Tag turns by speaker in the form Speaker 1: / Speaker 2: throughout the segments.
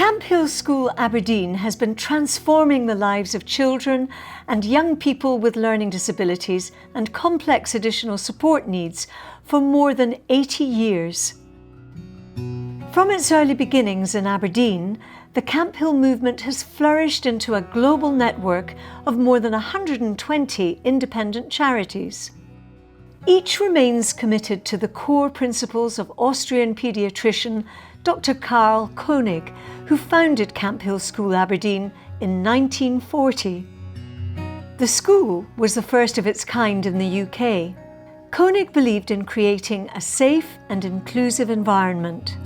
Speaker 1: Camphill School Aberdeen has been transforming the lives of children and young people with learning disabilities and complex additional support needs for more than 80 years. From its early beginnings in Aberdeen, the Camphill Movement has flourished into a global network of more than 120 independent charities. Each remains committed to the core principles of Austrian paediatrician Dr. Karl Koenig, who founded Camphill School Aberdeen in 1940. The school was the first of its kind in the UK. Koenig believed in creating a safe and inclusive environment.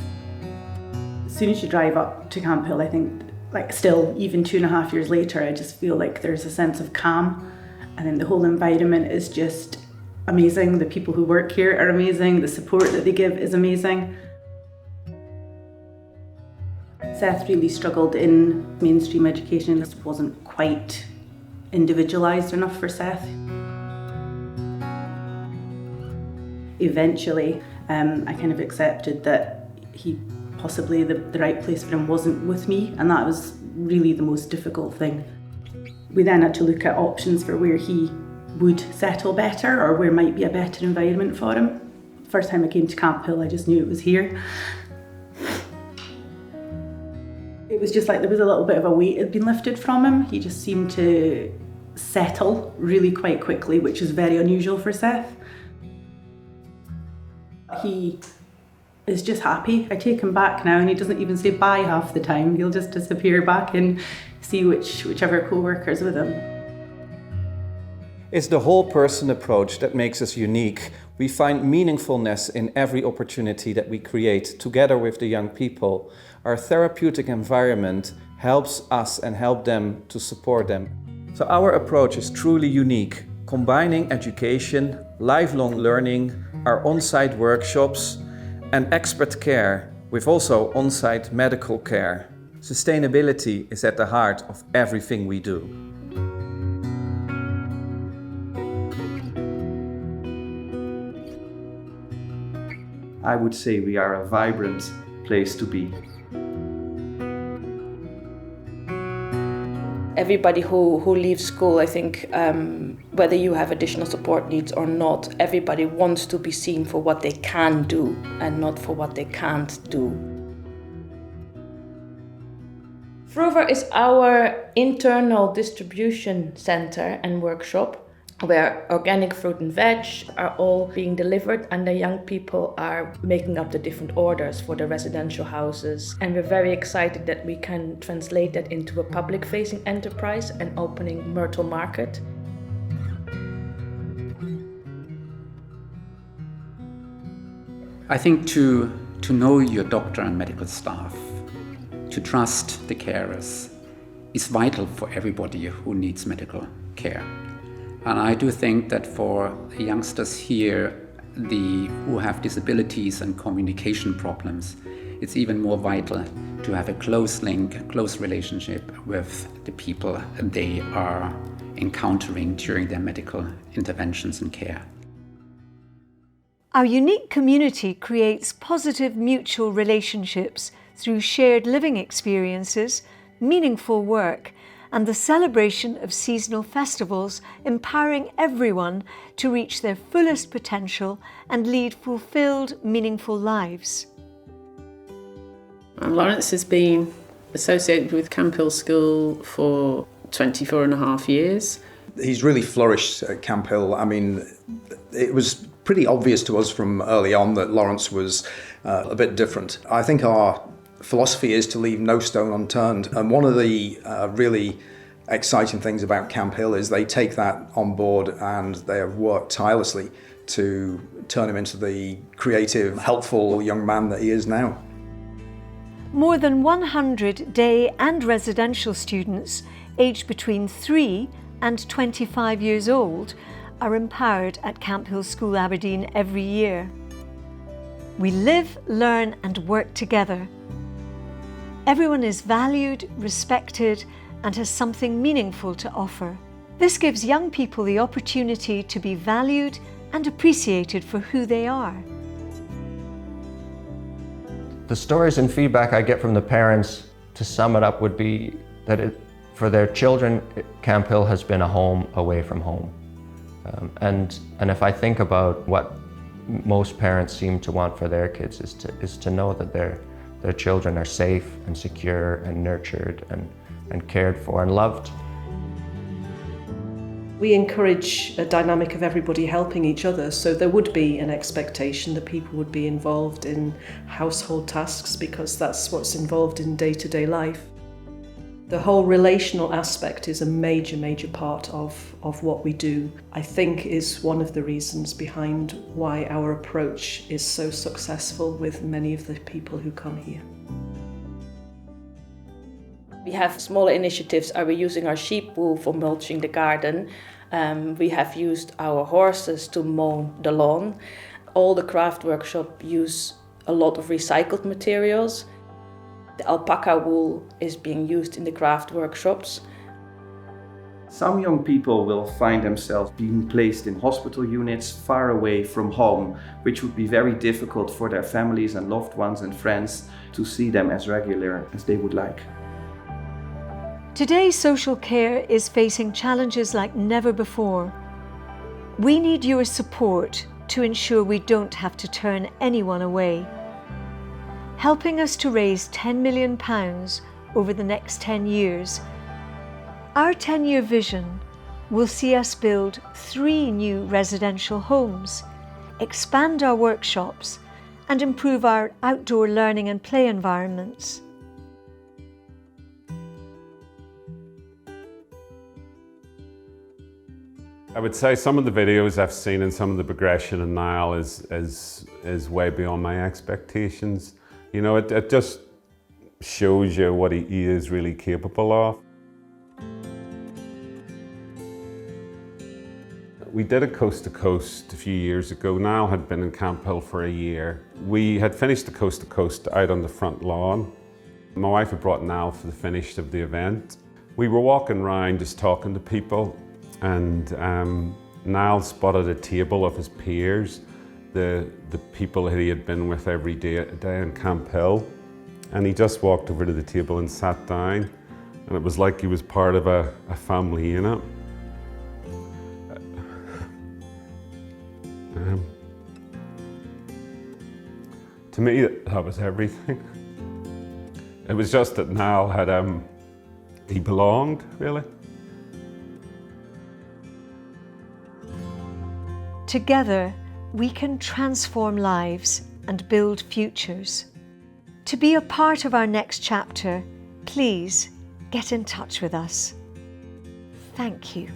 Speaker 2: As soon as you drive up to Camphill, I think, still, even 2.5 years later, I just feel like there's a sense of calm. And then the whole environment is just amazing. The people who work here are amazing. The support that they give is amazing. Seth really struggled in mainstream education. This wasn't quite individualised enough for Seth. Eventually, I kind of accepted that possibly the right place for him wasn't with me, and that was really the most difficult thing. We then had to look at options for where he would settle better or where might be a better environment for him. First time I came to Camphill, I just knew it was here. It was just like there was a little bit of a weight had been lifted from him. He just seemed to settle really quite quickly, which is very unusual for Seth. He is just happy. I take him back now and he doesn't even say bye half the time. He'll just disappear back and see whichever co-worker's with him.
Speaker 3: It's the whole person approach that makes us unique. We find meaningfulness in every opportunity that we create together with the young people. Our therapeutic environment helps us and help them to support them. So our approach is truly unique, combining education, lifelong learning, our on-site workshops and expert care with also on-site medical care. Sustainability is at the heart of everything we do. I would say we are a vibrant place to be.
Speaker 4: Everybody who leaves school, I think, whether you have additional support needs or not, everybody wants to be seen for what they can do and not for what they can't do. Frover is our internal distribution center and workshop where organic fruit and veg are all being delivered and the young people are making up the different orders for the residential houses. And we're very excited that we can translate that into a public-facing enterprise and opening Myrtle Market.
Speaker 5: I think to know your doctor and medical staff, to trust the carers, is vital for everybody who needs medical care. And I do think that for the youngsters here, who have disabilities and communication problems, it's even more vital to have a close link, a close relationship with the people they are encountering during their medical interventions and care.
Speaker 1: Our unique community creates positive mutual relationships through shared living experiences, meaningful work, and the celebration of seasonal festivals, empowering everyone to reach their fullest potential and lead fulfilled, meaningful lives.
Speaker 6: Lawrence has been associated with Camphill School for 24.5 years.
Speaker 7: He's really flourished at Camphill. I mean, it was pretty obvious to us from early on that Lawrence was a bit different. I think our philosophy is to leave no stone unturned, and one of the really exciting things about Camphill is they take that on board and they have worked tirelessly to turn him into the creative, helpful young man that he is now.
Speaker 1: More than 100 day and residential students aged between 3 and 25 years old are empowered at Camphill School Aberdeen every year. We live, learn and work together. Everyone is valued, respected, and has something meaningful to offer. This gives young people the opportunity to be valued and appreciated for who they are.
Speaker 8: The stories and feedback I get from the parents to sum it up would be that for their children, Camphill has been a home away from home. And if I think about what most parents seem to want for their kids is to know that their children are safe and secure and nurtured and cared for and loved.
Speaker 9: We encourage a dynamic of everybody helping each other, so there would be an expectation that people would be involved in household tasks because that's what's involved in day-to-day life. The whole relational aspect is a major, major part of what we do. I think is one of the reasons behind why our approach is so successful with many of the people who come here.
Speaker 4: We have smaller initiatives. Are we using our sheep wool for mulching the garden? We have used our horses to mow the lawn. All the craft workshop use a lot of recycled materials. The alpaca wool is being used in the craft workshops.
Speaker 3: Some young people will find themselves being placed in hospital units far away from home, which would be very difficult for their families and loved ones and friends to see them as regular as they would like.
Speaker 1: Today, social care is facing challenges like never before. We need your support to ensure we don't have to turn anyone away. Helping us to raise £10 million over the next 10 years, our 10-year vision will see us build 3 new residential homes, expand our workshops, and improve our outdoor learning and play environments.
Speaker 10: I would say some of the videos I've seen and some of the progression in Niall is way beyond my expectations. You know, it just shows you what he is really capable of. We did a coast to coast a few years ago. Niall had been in Camphill for a year. We had finished the coast to coast out on the front lawn. My wife had brought Niall for the finish of the event. We were walking around just talking to people, and Niall spotted a table of his peers, the people that he had been with every day in Camphill, and he just walked over to the table and sat down, and it was like he was part of a family unit. To me, that was everything. It was just that Niall had, he belonged, really.
Speaker 1: Together, we can transform lives and build futures. To be a part of our next chapter, please get in touch with us. Thank you.